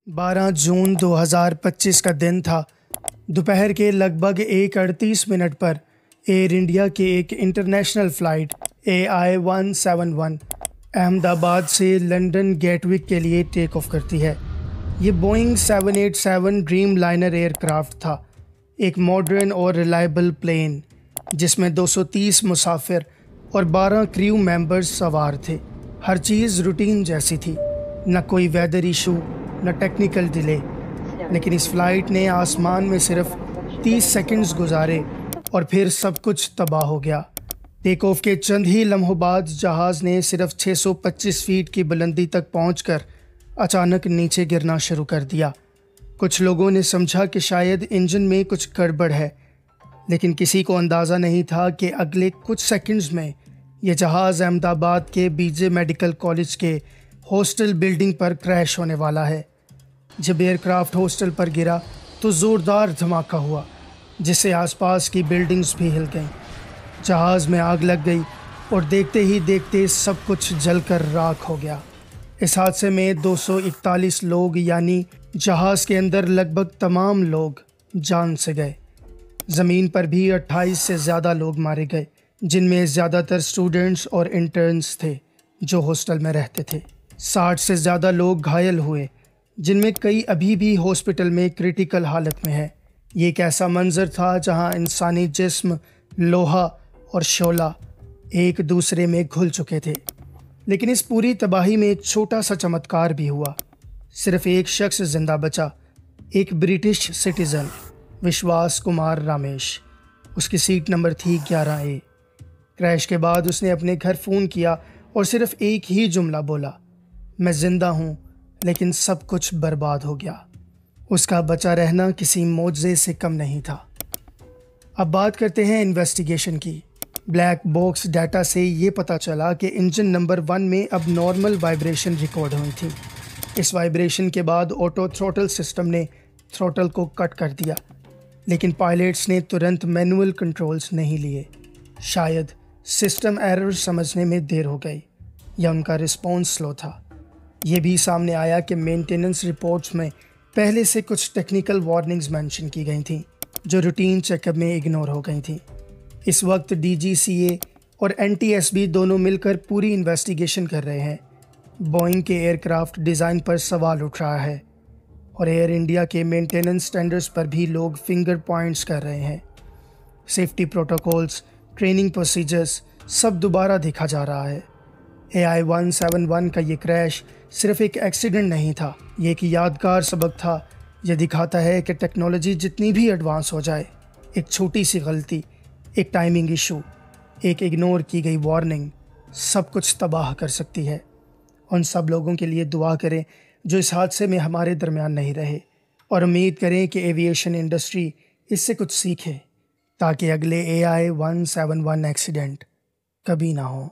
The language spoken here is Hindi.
12 जून 2025 का दिन था। दोपहर के लगभग 1:38 पर एयर इंडिया के एक इंटरनेशनल फ़्लाइट AI-171 अहमदाबाद से लंदन गेटविक के लिए टेक ऑफ करती है। ये बोइंग 787 ड्रीम लाइनर एयरक्राफ्ट था, एक मॉडर्न और रिलायबल प्लेन जिसमें 230 मुसाफिर और 12 क्रू मेंबर्स सवार थे। हर चीज़ रूटीन जैसी थी, न कोई वेदर इशू न टेक्निकल डिले। लेकिन इस फ्लाइट ने आसमान में सिर्फ 30 सेकंड्स गुजारे और फिर सब कुछ तबाह हो गया। टेक ऑफ के चंद ही लम्हों बाद जहाज़ ने सिर्फ 625 फीट की बुलंदी तक पहुंचकर अचानक नीचे गिरना शुरू कर दिया। कुछ लोगों ने समझा कि शायद इंजन में कुछ गड़बड़ है, लेकिन किसी को अंदाज़ा नहीं था कि अगले कुछ सेकंड्स में यह जहाज़ अहमदाबाद के बीजे मेडिकल कॉलेज के हॉस्टल बिल्डिंग पर क्रैश होने वाला है। जब एयरक्राफ्ट हॉस्टल पर गिरा तो ज़ोरदार धमाका हुआ, जिससे आसपास की बिल्डिंग्स भी हिल गईं। जहाज़ में आग लग गई और देखते ही देखते सब कुछ जलकर राख हो गया। इस हादसे में 241 लोग यानी जहाज़ के अंदर लगभग तमाम लोग जान से गए। ज़मीन पर भी 28 से ज़्यादा लोग मारे गए, जिनमें ज़्यादातर स्टूडेंट्स और इंटर्न्स थे जो हॉस्टल में रहते थे। 60 से ज़्यादा लोग घायल हुए, जिनमें कई अभी भी हॉस्पिटल में क्रिटिकल हालत में है। ये एक ऐसा मंजर था जहां इंसानी जिस्म, लोहा और शोला एक दूसरे में घुल चुके थे। लेकिन इस पूरी तबाही में एक छोटा सा चमत्कार भी हुआ। सिर्फ एक शख्स जिंदा बचा, एक ब्रिटिश सिटीज़न, विश्वास कुमार रामेश। उसकी सीट नंबर थी 11A। क्रैश के बाद उसने अपने घर फ़ोन किया और सिर्फ एक ही जुमला बोला, मैं ज़िंदा हूँ, लेकिन सब कुछ बर्बाद हो गया। उसका बचा रहना किसी मौजज़े से कम नहीं था। अब बात करते हैं इन्वेस्टिगेशन की। ब्लैक बॉक्स डाटा से ये पता चला कि इंजन नंबर 1 में अब नॉर्मल वाइब्रेशन रिकॉर्ड हुई थी। इस वाइब्रेशन के बाद ऑटो थ्रोटल सिस्टम ने थ्रोटल को कट कर दिया, लेकिन पायलट्स ने तुरंत मैनुअल कंट्रोल्स नहीं लिए। शायद सिस्टम एरर समझने में देर हो गई या उनका रिस्पॉन्स स्लो था। ये भी सामने आया कि मेंटेनेंस रिपोर्ट्स में पहले से कुछ टेक्निकल वार्निंग्स मेंशन की गई थीं, जो रूटीन चेकअप में इग्नोर हो गई थीं। इस वक्त DGCA और NTSB दोनों मिलकर पूरी इन्वेस्टिगेशन कर रहे हैं। बोइंग के एयरक्राफ्ट डिज़ाइन पर सवाल उठ रहा है और एयर इंडिया के मेंटेनेंस स्टैंडर्ड्स पर भी लोग फिंगर पॉइंट्स कर रहे हैं। सेफ्टी प्रोटोकॉल्स, ट्रेनिंग प्रोसीजर्स सब दोबारा देखा जा रहा है। AI-171 का ये क्रैश सिर्फ एक एक्सीडेंट नहीं था, ये एक यादगार सबक था। यह दिखाता है कि टेक्नोलॉजी जितनी भी एडवांस हो जाए, एक छोटी सी गलती, एक टाइमिंग इशू, एक इग्नोर की गई वार्निंग सब कुछ तबाह कर सकती है। उन सब लोगों के लिए दुआ करें जो इस हादसे में हमारे दरमियान नहीं रहे, और उम्मीद करें कि एविएशन इंडस्ट्री इससे कुछ सीखे ताकि अगले AI-171 एक्सीडेंट कभी ना हो।